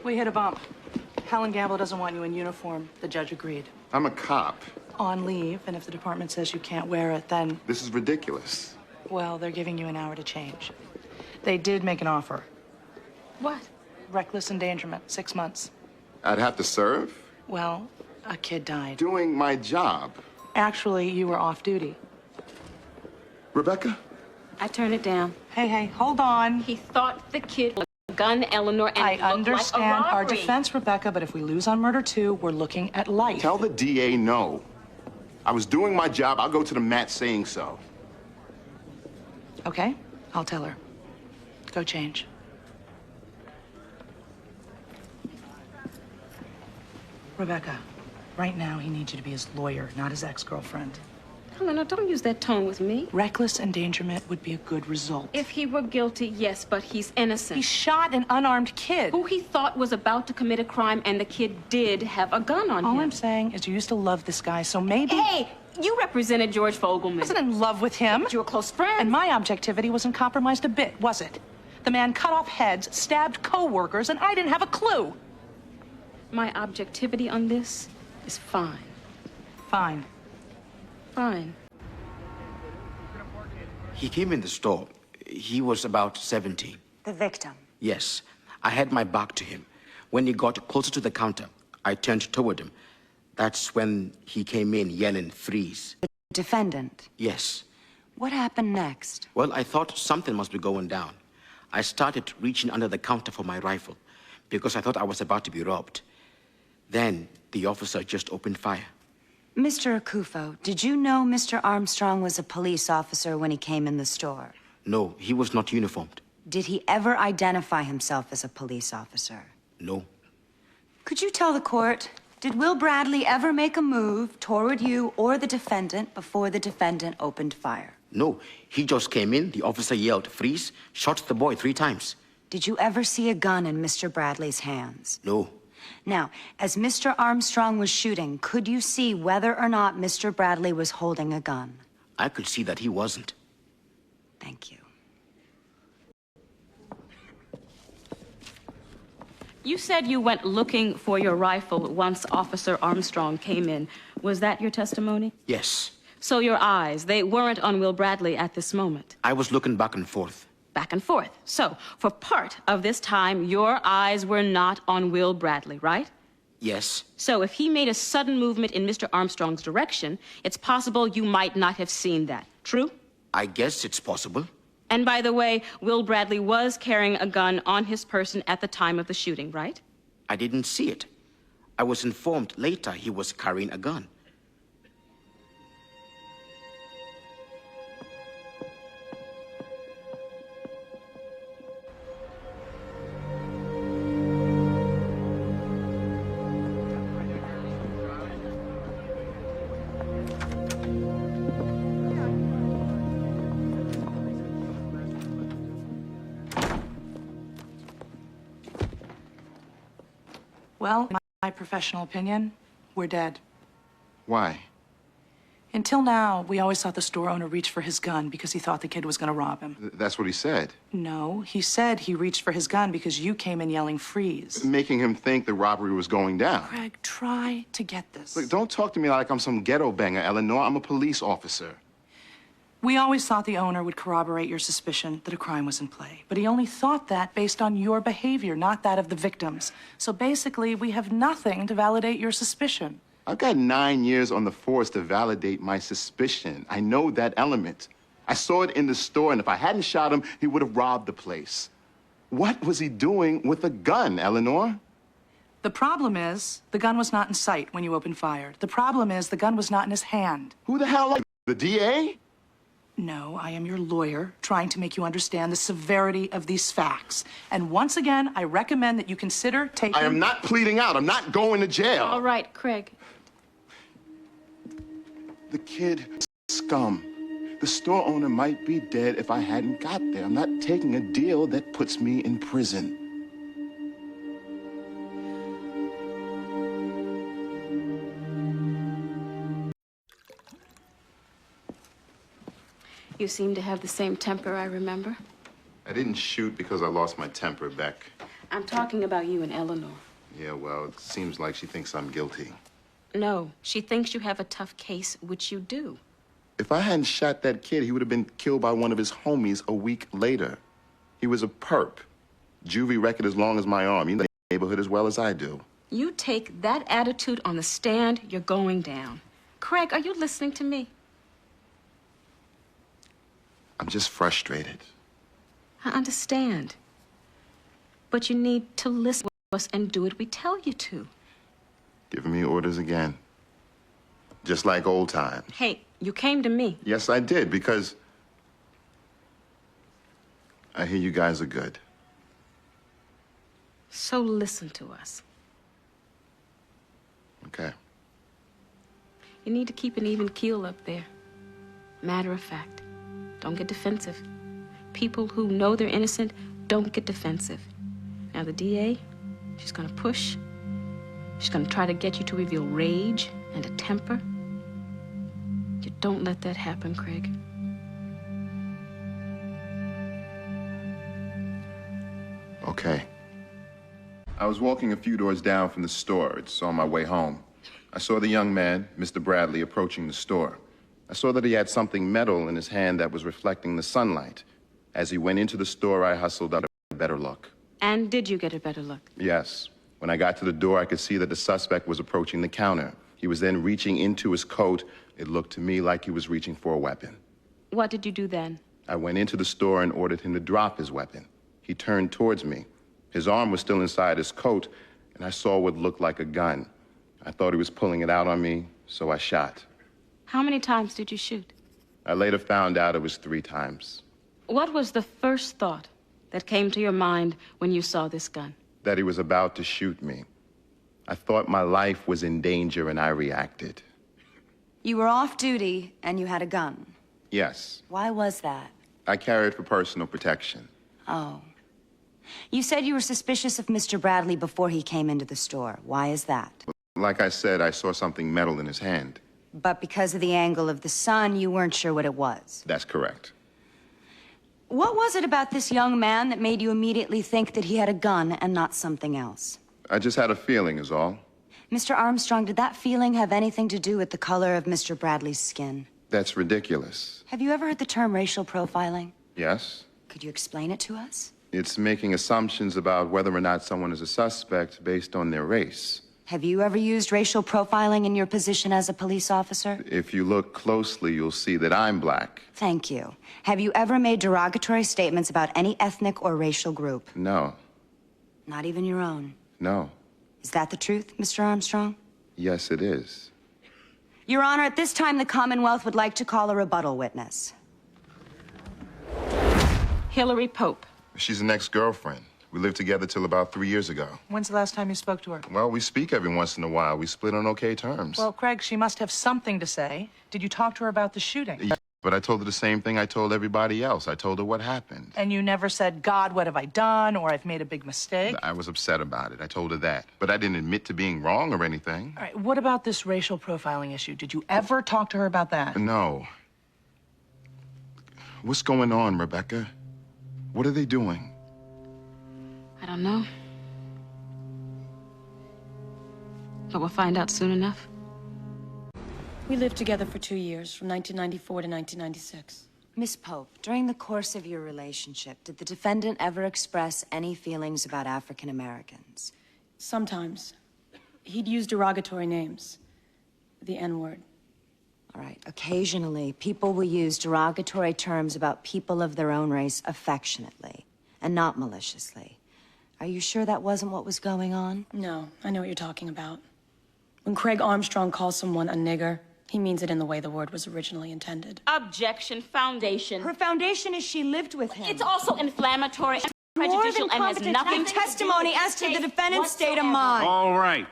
We hit a bump. Helen Gamble doesn't want you in uniform. The judge agreed. I'm a cop. On leave, and if the department says you can't wear it, then... This is ridiculous. Well, they're giving you an hour to change. They did make an offer. What? Reckless endangerment, 6 months. I'd have to serve? Well, a kid died. Doing my job. Actually, you were off duty. Rebecca? I turned it down. Hey, hold on. He thought the kid was a gun, Eleanor, and I it looked understand like a robbery. our defense, Rebecca, but if we lose on murder 2, we're looking at life. Tell the DA no. I was doing my job. I'll go to the mat saying so. Okay, I'll tell her. Go change. Rebecca, right now he needs you to be his lawyer, not his ex-girlfriend. Eleanor, don't use that tone with me. Reckless endangerment would be a good result. If he were guilty, yes, but he's innocent. He shot an unarmed kid. Who he thought was about to commit a crime, and the kid did have a gun on him. All I'm saying is you used to love this guy, so maybe... Hey, you represented George Fogelman. I wasn't in love with him. But you were close friends. And my objectivity wasn't compromised a bit, was it? The man cut off heads, stabbed co-workers, and I didn't have a clue. My objectivity on this is fine. Fine. Fine. He came in the store. He was about 17. The victim? Yes. I had my back to him. When he got closer to the counter, I turned toward him. That's when he came in yelling, "Freeze." The defendant? Yes. What happened next? Well, I thought something must be going down. I started reaching under the counter for my rifle because I thought I was about to be robbed. Then the officer just opened fire. Mr. Akufo, did you know Mr. Armstrong was a police officer when he came in the store? No, he was not uniformed. Did he ever identify himself as a police officer? No. Could you tell the court, did Will Bradley ever make a move toward you or the defendant before the defendant opened fire? No, he just came in, the officer yelled, "Freeze," shot the boy 3 times. Did you ever see a gun in Mr. Bradley's hands? No. Now, as Mr. Armstrong was shooting, could you see whether or not Mr. Bradley was holding a gun? I could see that he wasn't. Thank you. You said you went looking for your rifle once Officer Armstrong came in. Was that your testimony? Yes. So your eyes, they weren't on Will Bradley at this moment? I was looking back and forth. Back and forth. So, for part of this time, your eyes were not on Will Bradley, right? Yes. So, if he made a sudden movement in Mr. Armstrong's direction, it's possible you might not have seen that. True? I guess it's possible. And by the way, Will Bradley was carrying a gun on his person at the time of the shooting, right? I didn't see it. I was informed later he was carrying a gun. Well, in my professional opinion, we're dead. Why? Until now, we always thought the store owner reached for his gun because he thought the kid was going to rob him. That's what he said. No, he said he reached for his gun because you came in yelling, "Freeze." Making him think the robbery was going down. Craig, try to get this. Look, don't talk to me like I'm some ghetto banger, Eleanor. I'm a police officer. We always thought the owner would corroborate your suspicion that a crime was in play. But he only thought that based on your behavior, not that of the victims. So basically, we have nothing to validate your suspicion. I've got 9 years on the force to validate my suspicion. I know that element. I saw it in the store, and if I hadn't shot him, he would have robbed the place. What was he doing with a gun, Eleanor? The problem is, the gun was not in sight when you opened fire. The problem is, the gun was not in his hand. Who the hell are you? The DA? No, I am your lawyer, trying to make you understand the severity of these facts. And once again, I recommend that you consider taking... I am not pleading out. I'm not going to jail. All right, Craig. The kid, scum. The store owner might be dead if I hadn't got there. I'm not taking a deal that puts me in prison. You seem to have the same temper I remember. I didn't shoot because I lost my temper, Beck. I'm talking about you and Eleanor. Yeah, well, it seems like she thinks I'm guilty. No, she thinks you have a tough case, which you do. If I hadn't shot that kid, he would have been killed by one of his homies a week later. He was a perp. Juvie record as long as my arm. You know the neighborhood as well as I do. You take that attitude on the stand, you're going down. Craig, are you listening to me? I'm just frustrated. I understand. But you need to listen to us and do what we tell you to. Giving me orders again. Just like old times. Hey, you came to me. Yes, I did, because I hear you guys are good. So listen to us. Okay. You need to keep an even keel up there. Matter of fact, don't get defensive. People who know they're innocent don't get defensive. Now the DA, she's gonna push. She's gonna try to get you to reveal rage and a temper. You don't let that happen, Craig. Okay. I was walking a few doors down from the store. It's on my way home. I saw the young man, Mr. Bradley, approaching the store. I saw that he had something metal in his hand that was reflecting the sunlight. As he went into the store, I hustled out a better look. And did you get a better look? Yes. When I got to the door, I could see that the suspect was approaching the counter. He was then reaching into his coat. It looked to me like he was reaching for a weapon. What did you do then? I went into the store and ordered him to drop his weapon. He turned towards me. His arm was still inside his coat, and I saw what looked like a gun. I thought he was pulling it out on me, so I shot. How many times did you shoot? I later found out it was 3 times. What was the first thought that came to your mind when you saw this gun? That he was about to shoot me. I thought my life was in danger, and I reacted. You were off duty and you had a gun. Yes, Why was that? I carry it for personal protection. Oh. You said you were suspicious of Mr. Bradley before he came into the store. Why is that? Like I said, I saw something metal in his hand. But because of the angle of the sun, you weren't sure what it was. That's correct. What was it about this young man that made you immediately think that he had a gun and not something else? I just had a feeling is all. Mr. Armstrong, did that feeling have anything to do with the color of Mr. Bradley's skin? That's ridiculous. Have you ever heard the term racial profiling? Yes? Could you explain it to us? It's making assumptions about whether or not someone is a suspect based on their race. Have you ever used racial profiling in your position as a police officer? If you look closely, you'll see that I'm black. Thank you. Have you ever made derogatory statements about any ethnic or racial group? No. Not even your own. No. Is that the truth, Mr. Armstrong? Yes, it is. Your Honor, at this time, the Commonwealth would like to call a rebuttal witness. Hillary Pope. She's an ex-girlfriend. We lived together till about 3 years ago. When's the last time you spoke to her? Well, we speak every once in a while. We split on okay terms. Well, Craig, she must have something to say. Did you talk to her about the shooting? Yeah, but I told her the same thing I told everybody else. I told her what happened. And you never said, God, what have I done? Or I've made a big mistake? I was upset about it. I told her that. But I didn't admit to being wrong or anything. All right, what about this racial profiling issue? Did you ever talk to her about that? No. What's going on, Rebecca? What are they doing? I don't know. But we'll find out soon enough. We lived together for 2 years, from 1994 to 1996. Miss Pope, during the course of your relationship, did the defendant ever express any feelings about African Americans? Sometimes. He'd use derogatory names. The N-word. All right, occasionally, people will use derogatory terms about people of their own race affectionately and not maliciously. Are you sure that wasn't what was going on? No, I know what you're talking about. When Craig Armstrong calls someone a nigger, he means it in the way the word was originally intended. Objection, foundation. Her foundation is she lived with him. It's also inflammatory and prejudicial and has nothing to testimony do with as to the case defendant's state of whatsoever. mind. All right.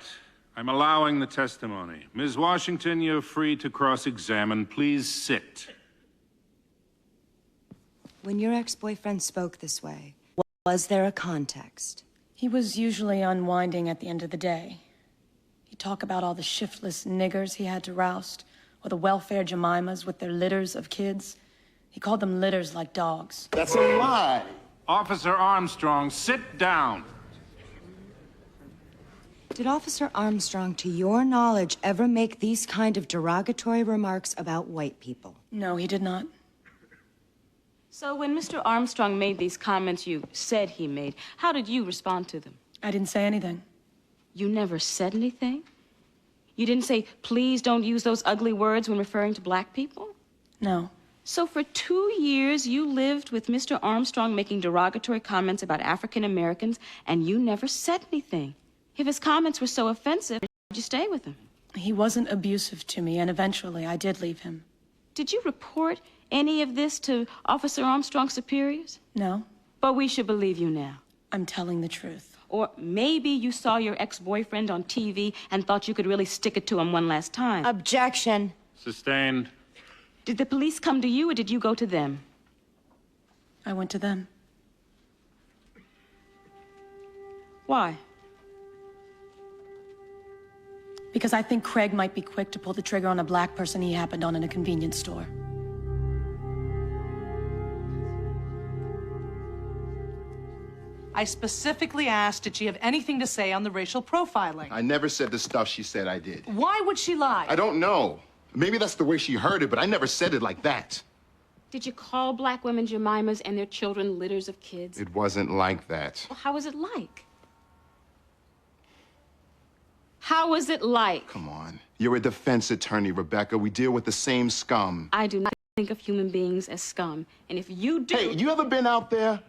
I'm allowing the testimony. Ms. Washington, you're free to cross-examine. Please sit. When your ex-boyfriend spoke this way, was there a context? He was usually unwinding at the end of the day. He'd talk about all the shiftless niggers he had to roust, or the welfare Jemimas with their litters of kids. He called them litters like dogs. That's a lie. Officer Armstrong, sit down. Did Officer Armstrong, to your knowledge, ever make these kind of derogatory remarks about white people? No, he did not. So when Mr. Armstrong made these comments you said he made, how did you respond to them? I didn't say anything. You never said anything? You didn't say, please don't use those ugly words when referring to black people? No. So for 2 years, you lived with Mr. Armstrong making derogatory comments about African Americans, and you never said anything. If his comments were so offensive, why'd you stay with him? He wasn't abusive to me, and eventually I did leave him. Did you report any of this to Officer Armstrong's superiors? No, But we should believe you now. I'm telling the truth. Or maybe you saw your ex-boyfriend on TV and thought you could really stick it to him one last time. Objection. Sustained. Did the police come to you or did you go to them? I went to them. Why? Because I think Craig might be quick to pull the trigger on a black person he happened on in a convenience store. I specifically asked, did she have anything to say on the racial profiling? I never said the stuff she said I did. Why would she lie? I don't know. Maybe that's the way she heard it, but I never said it like that. Did you call black women Jemimas and their children litters of kids? It wasn't like that. Well, how was it like? How was it like? Come on. You're a defense attorney, Rebecca. We deal with the same scum. I do not think of human beings as scum. And if you do... Hey, you ever been out there?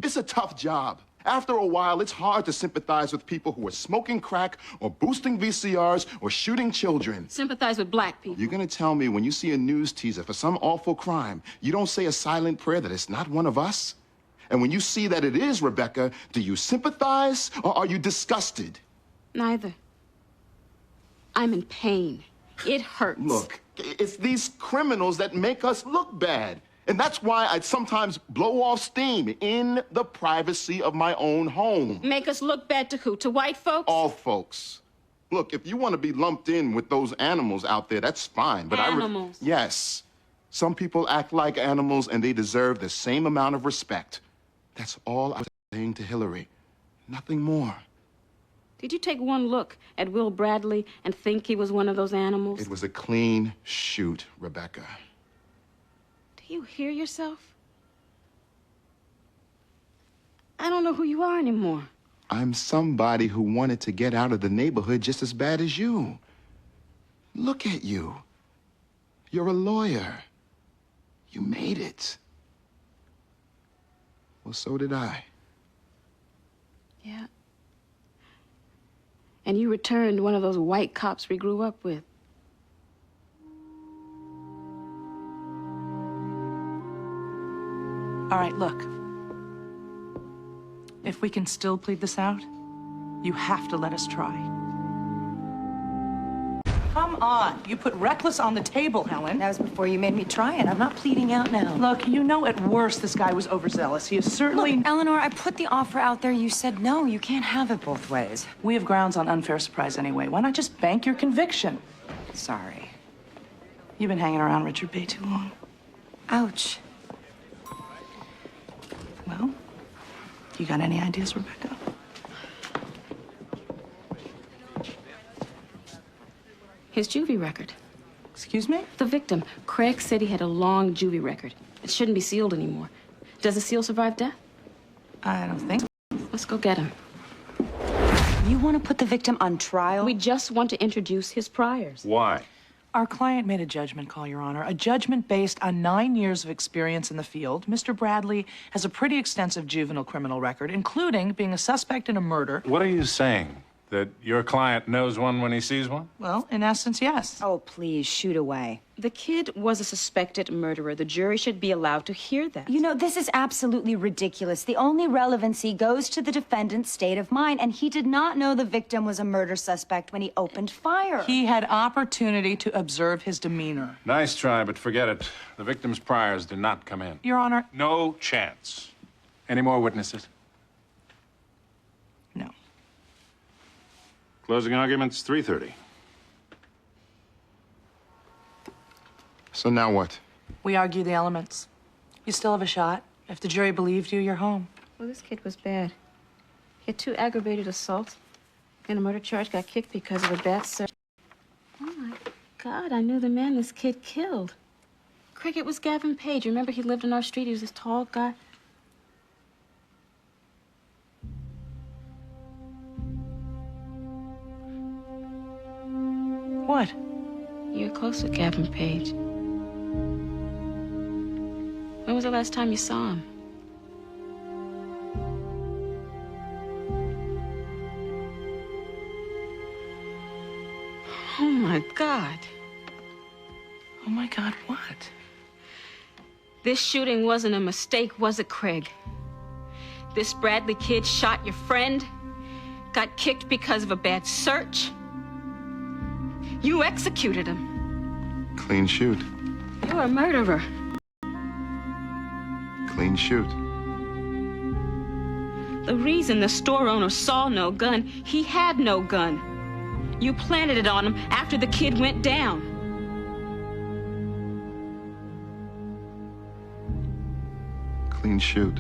It's a tough job. After a while, it's hard to sympathize with people who are smoking crack or boosting VCRs or shooting children. Sympathize with black people. You're gonna tell me when you see a news teaser for some awful crime, you don't say a silent prayer that it's not one of us? And when you see that it is, Rebecca, do you sympathize or are you disgusted? Neither. I'm in pain. It hurts. Look, it's these criminals that make us look bad. And that's why I'd sometimes blow off steam in the privacy of my own home. Make us look bad to who? To white folks? All folks. Look, if you want to be lumped in with those animals out there, that's fine. But Animals? Yes. Some people act like animals and they deserve the same amount of respect. That's all I was saying to Hillary. Nothing more. Did you take one look at Will Bradley and think he was one of those animals? It was a clean shoot, Rebecca. Do you hear yourself? I don't know who you are anymore. I'm somebody who wanted to get out of the neighborhood just as bad as you. Look at you. You're a lawyer. You made it. Well, so did I. Yeah. And you returned one of those white cops we grew up with. All right, look. If we can still plead this out, you have to let us try. Come on. You put reckless on the table, Helen. That was before you made me try it. I'm not pleading out now. Look, you know at worst this guy was overzealous. He is certainly... Look, Eleanor, I put the offer out there. You said no. You can't have it both ways. We have grounds on unfair surprise anyway. Why not just bank your conviction? Sorry. You've been hanging around Richard Bay too long. Ouch. Well, you got any ideas, Rebecca? His juvie record. Excuse me? The victim, Craig, said he had a long juvie record. It shouldn't be sealed anymore. Does the seal survive death? I don't think. Let's go get him. You want to put the victim on trial? We just want to introduce his priors. Why? Our client made a judgment call, Your Honor. A judgment based on 9 years of experience in the field. Mr. Bradley has a pretty extensive juvenile criminal record, including being a suspect in a murder. What are you saying? That your client knows one when he sees one? Well, in essence, yes. Oh, please, shoot away. The kid was a suspected murderer. The jury should be allowed to hear that. You know, this is absolutely ridiculous. The only relevancy goes to the defendant's state of mind, and he did not know the victim was a murder suspect when he opened fire. He had opportunity to observe his demeanor. Nice try, but forget it. The victim's priors did not come in. Your Honor, No chance. Any more witnesses? no. Closing arguments, 3:30. So now what? We argue the elements. You still have a shot. If the jury believed you, you're home. Well, this kid was bad. He had 2 aggravated assaults, in a murder charge got kicked because of a bad search. Oh, my God, I knew the man this kid killed. Craig, it was Gavin Page. Remember, he lived on our street. He was this tall guy. What? You're close with Gavin Page. When was the last time you saw him? Oh, my God. Oh my God, what? This shooting wasn't a mistake, was it, Craig? This Bradley kid shot your friend, got kicked because of a bad search. You executed him. Clean shoot. You're a murderer. Clean shoot. The reason the store owner saw no gun, he had no gun. You planted it on him after the kid went down. Clean shoot.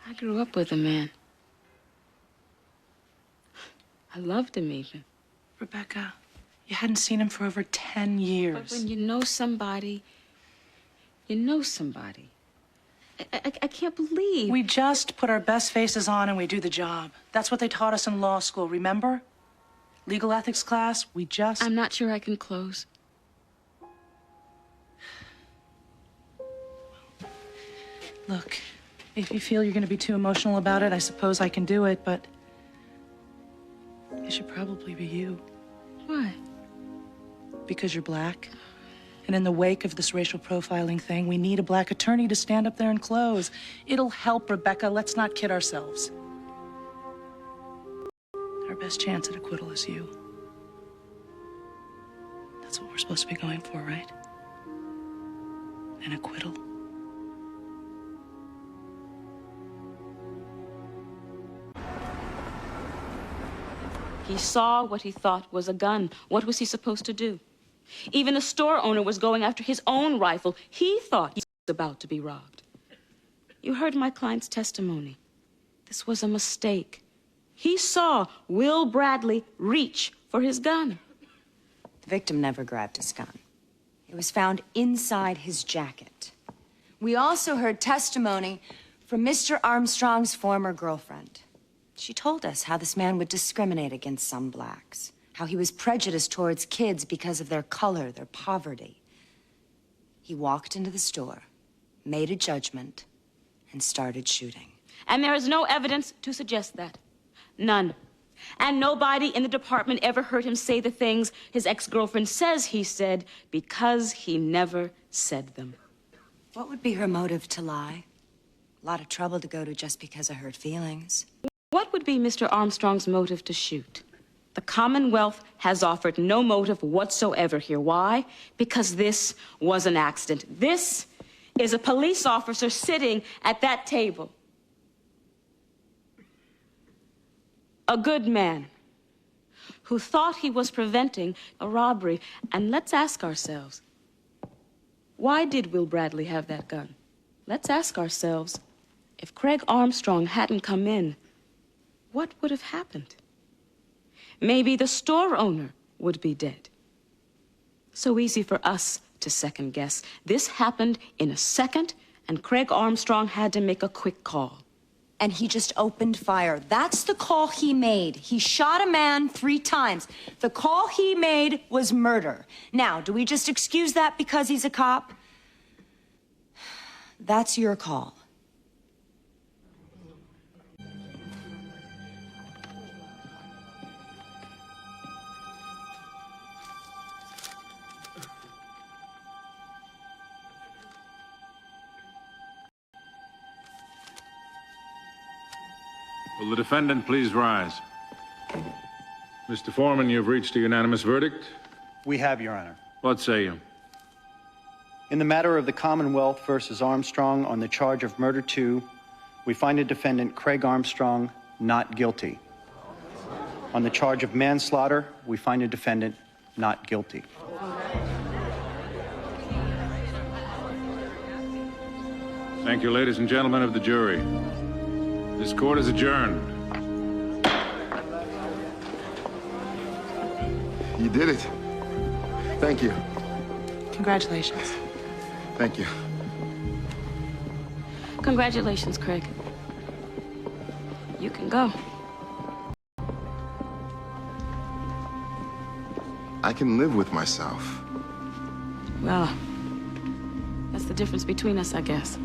I grew up with a man. I loved him even. Rebecca, you hadn't seen him for over 10 years. But when you know somebody, you know somebody. I can't believe. We just put our best faces on and we do the job. That's what they taught us in law school, remember? Legal ethics class, we just... I'm not sure I can close. Look, if you feel you're going to be too emotional about it, I suppose I can do it, but it should probably be you. Why? Because you're black. And in the wake of this racial profiling thing, we need a black attorney to stand up there and close. It'll help, Rebecca. Let's not kid ourselves. Our best chance at acquittal is you. That's what we're supposed to be going for, right? An acquittal. He saw what he thought was a gun. What was he supposed to do? Even the store owner was going after his own rifle. He thought he was about to be robbed. You heard my client's testimony. This was a mistake. He saw Will Bradley reach for his gun. The victim never grabbed his gun. It was found inside his jacket. We also heard testimony from Mr. Armstrong's former girlfriend. She told us how this man would discriminate against some blacks, how he was prejudiced towards kids because of their color, their poverty. He walked into the store, made a judgment, and started shooting. And there is no evidence to suggest that. None. And nobody in the department ever heard him say the things his ex-girlfriend says he said because he never said them. What would be her motive to lie? A lot of trouble to go to just because of hurt feelings. What would be Mr. Armstrong's motive to shoot? The Commonwealth has offered no motive whatsoever here. Why? Because this was an accident. This is a police officer sitting at that table. A good man who thought he was preventing a robbery. And let's ask ourselves, why did Will Bradley have that gun? Let's ask ourselves, if Craig Armstrong hadn't come in, what would have happened? Maybe the store owner would be dead. So easy for us to second guess. This happened in a second, and Craig Armstrong had to make a quick call. And he just opened fire. That's the call he made. He shot a man 3 times. The call he made was murder. Now, do we just excuse that because he's a cop? That's your call. Will the defendant please rise? Mr. Foreman, you've reached a unanimous verdict. We have, Your Honor. What say you? In the matter of the Commonwealth versus Armstrong on the charge of murder 2, we find the defendant, Craig Armstrong, not guilty. On the charge of manslaughter, we find the defendant not guilty. Thank you, ladies and gentlemen of the jury. This court is adjourned. You did it. Thank you. Congratulations. Thank you. Congratulations, Craig. You can go. I can live with myself. Well, that's the difference between us, I guess.